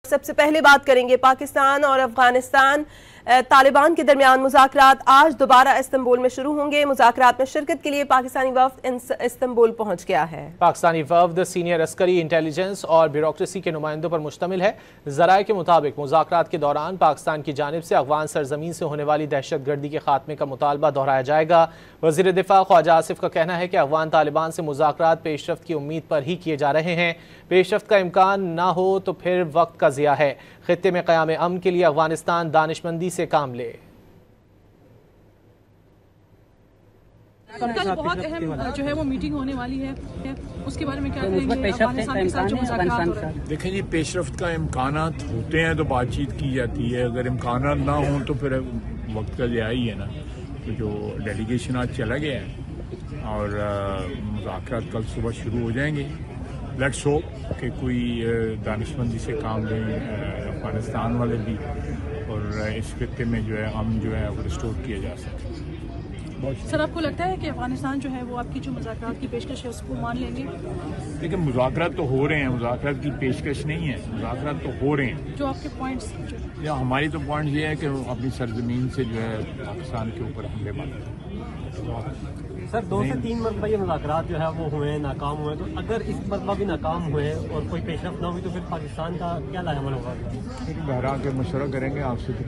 سب سے پہلے بات کریں گے پاکستان اور افغانستان طالبان کے درمیان مذاکرات آج دوبارہ استنبول میں شروع ہوں گے۔ مذاکرات میں شرکت کے لیے پاکستانی وفد استنبول پہنچ گیا ہے۔ پاکستانی وفد سینئر عسکری انٹیلیجنس اور بیوروکریسی کے نمائندوں پر مشتمل ہے۔ ذرائع کے مطابق مذاکرات کے دوران پاکستان کی جانب سے افغان سرزمین سے ہونے والی دہشت گردی کے خاتمے کا مطالبہ دہرایا جائے گا۔ وزیر دفاع خواجہ آصف کا کہنا ہے کہ افغان طالبان سے مذاکرات پیش رفت کی امید پر ہی کیے جا رہے ہیں۔ پیش رفت کا امکان نہ ہو تو پھر وقت کا ضیاع ہے۔ خطے میں قیام امن کے لیے افغانستان دانشمندی سے کام لے۔ کل بہت اہم جو ہے وہ میٹنگ ہونے والی ہے، اس کے بارے میں کیا کہیں گے؟ افغانستان کے ساتھ جو مذاکرات ہو رہے ہیں، دیکھیں جی، پیش رفت کا امکانات ہوتے ہیں تو بات چیت کی جاتی ہے، اگر امکانات نہ ہوں تو پھر وقت کا ضیاع ہی ہے نا۔ تو جو ڈیلیگیشن آج چلا گیا ہے اور مذاکرات کل صبح شروع ہو جائیں گے۔ لیٹس ہوپ کہ کوئی دانشمندی سے کام لیں افغانستان والے بھی، اور اس خطے میں جو ہے امن جو ہے وہ ریسٹور کیا جا سکے۔ سر آپ کو لگتا ہے کہ افغانستان جو ہے وہ آپ کی جو مذاکرات کی پیشکش ہے اس کو مان لیں گے؟ لیکن مذاکرات تو ہو رہے ہیں، مذاکرات کی پیشکش نہیں ہے، مذاکرات تو ہو رہے ہیں۔ جو آپ کے پوائنٹس یا ہماری تو پوائنٹ یہ ہے کہ اپنی سرزمین سے جو ہے پاکستان کے اوپر حملے بند۔ سر 2 سے 3 مرتبہ یہ مذاکرات جو ہے وہ ہوئے، ناکام ہوئے، تو اگر اس مرتبہ بھی ناکام ہوئے اور کوئی پیش رفت نہ ہوئی تو پھر پاکستان کا کیا لائحہ عمل ہوگا؟ بہرحال کے مشورہ کریں گے آپ سے تو